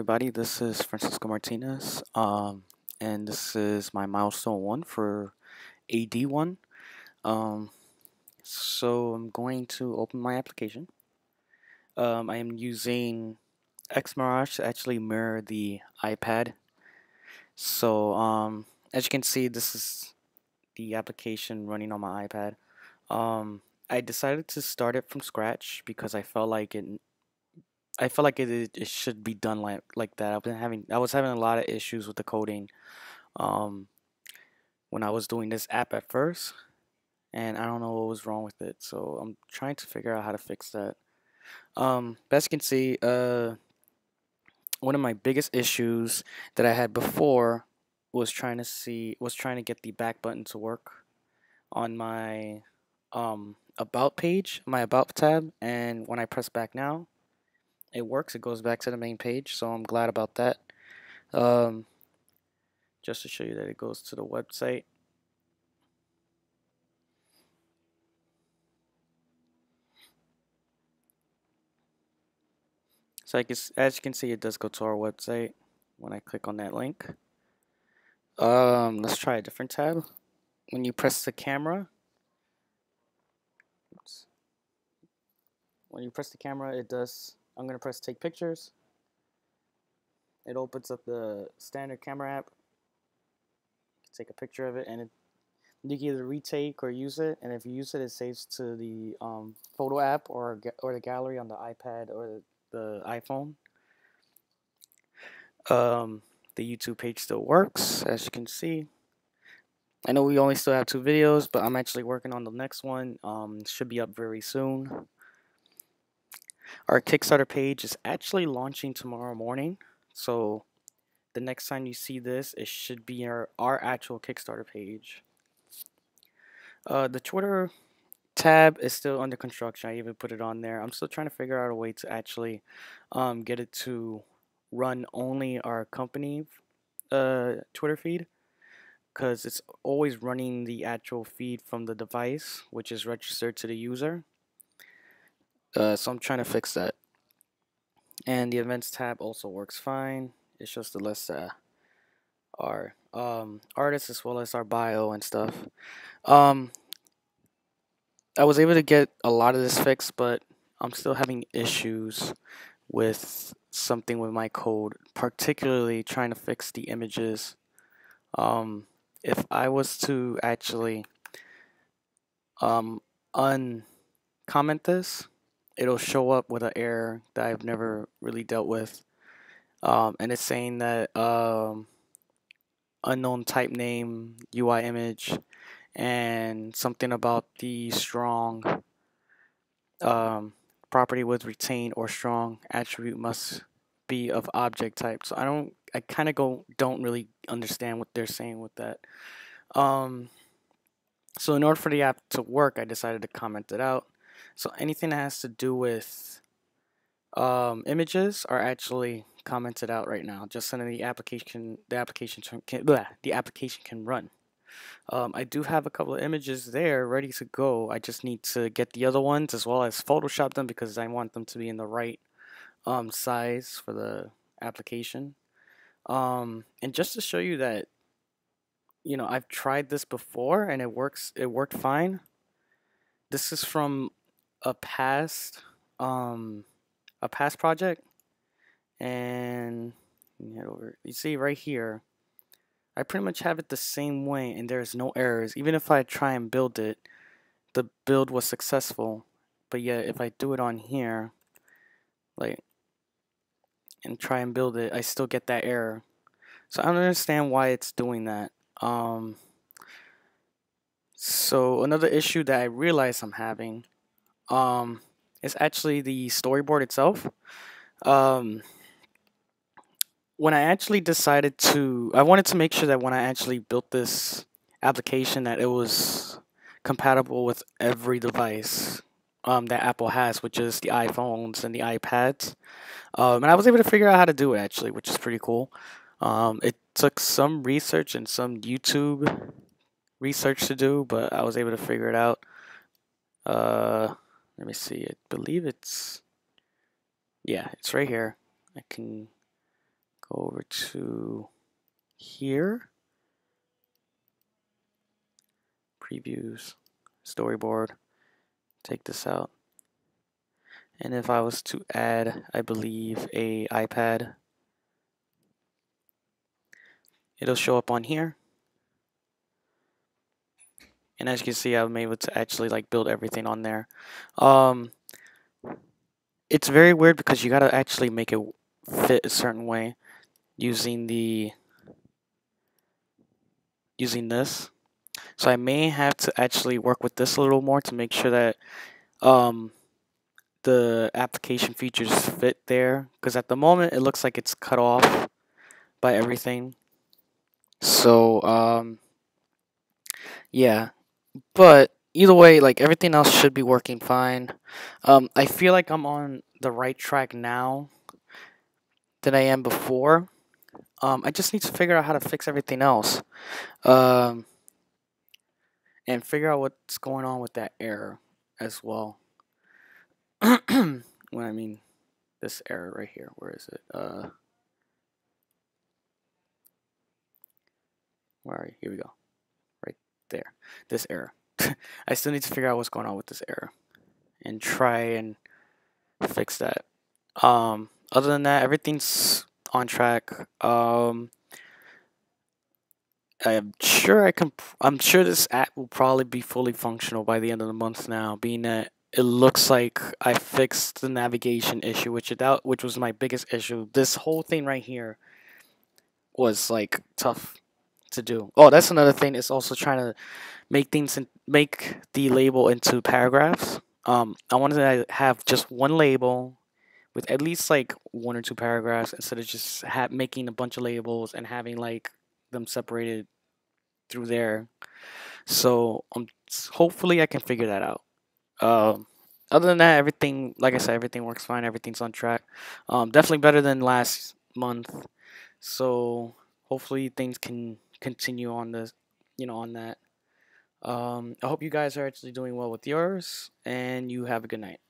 everybody. This is Francisco Martinez, and this is my milestone one for AD1. Um, so I'm going to open my application. I am using Xmirage to actually mirror the iPad. So as you can see, this is the application running on my iPad. I decided to start it from scratch because I felt like it should be done like that. I was having a lot of issues with the coding um when I was doing this app at first, and I don't know what was wrong with it. So I'm trying to figure out how to fix that. But as you can see, one of my biggest issues that I had before was trying to get the back button to work on my about page, my about tab, and when I press back now, it works. It goes back to the main page, so I'm glad about that. Um, just to show you that it goes to the website. So as you can see, it does go to our website when I click on that link. Let's try a different tab. When you press the camera, oops. When you press the camera, it does. I'm gonna press take pictures. It opens up the standard camera app. You can take a picture of it, and you can either retake or use it. And if you use it, it saves to the photo app or the gallery on the iPad or the iPhone. Um, the YouTube page still works, as you can see. I know we only still have 2 videos, but I'm actually working on the next one. Should be up very soon. Our Kickstarter page is actually launching tomorrow morning, so the next time you see this, it should be our actual Kickstarter page. The Twitter tab is still under construction. I even put it on there. I'm still trying to figure out a way to actually get it to run only our company Twitter feed, because it's always running the actual feed from the device, which is registered to the user. So I'm trying to fix that. And the events tab also works fine. It's just the list our artists as well as our bio and stuff. Um, I was able to get a lot of this fixed, but I'm still having issues with something with my code, particularly trying to fix the images. Um, if I was to actually um, uncomment this, it'll show up with an error that I've never really dealt with. And it's saying that unknown type name, UI image, and something about the strong um, property with retained or strong attribute must be of object type. So I kind of don't really understand what they're saying with that. Um, so in order for the app to work, I decided to comment it out. So anything that has to do with images are actually commented out right now, just so that the application can run. I do have a couple of images there ready to go. I just need to get the other ones as well as Photoshop them because I want them to be in the right size for the application. And just to show you that, I've tried this before and it works. It worked fine. This is from a past um a past project, and let me head over. You see right here, I pretty much have it the same way, and there's no errors. Even if I try and build it, the build was successful. But yet, if I do it on here, like, and try and build it, I still get that error. So I don't understand why it's doing that. So another issue that I realize I'm having, is actually the storyboard itself. Um, when I actually I wanted to make sure that when I actually built this application that it was compatible with every device that Apple has, which is the iPhones and the iPads. And I was able to figure out how to do it actually, which is pretty cool. It took some research and some YouTube research to do, but I was able to figure it out. Let me see. I believe it's right here. I can Go over to here, previews, storyboard, take this out. And if I was to add, I believe, a iPad, it'll show up on here. And as you can see, I'm able to actually like build everything on there. It's very weird because you gotta actually make it fit a certain way using this. So I may have to actually work with this a little more to make sure that the application features fit there, because at the moment it looks like it's cut off by everything. So yeah, but either way, like everything else should be working fine. I feel like I'm on the right track now than I am before. I just need to figure out how to fix everything else. Um, and figure out what's going on with that error as well. When I mean this error right here, where is it? Where are you? Here we go. Right there. This error. I still need to figure out what's going on with this error and try and fix that. Other than that, everything's on track. I'm sure I can. I'm sure this app will probably be fully functional by the end of the month now, being that it looks like I fixed the navigation issue, which was my biggest issue. This whole thing right here was like tough to do. Oh, that's another thing. It's also trying to make the label into paragraphs. I wanted to have just one label with at least like one or two paragraphs instead of just making a bunch of labels and having like them separated through there. So hopefully I can figure that out. Um, Other than that, everything, like I said, everything works fine. Everything's on track. Definitely better than last month. So hopefully things can continue on this, on that. I hope you guys are actually doing well with yours, and you have a good night.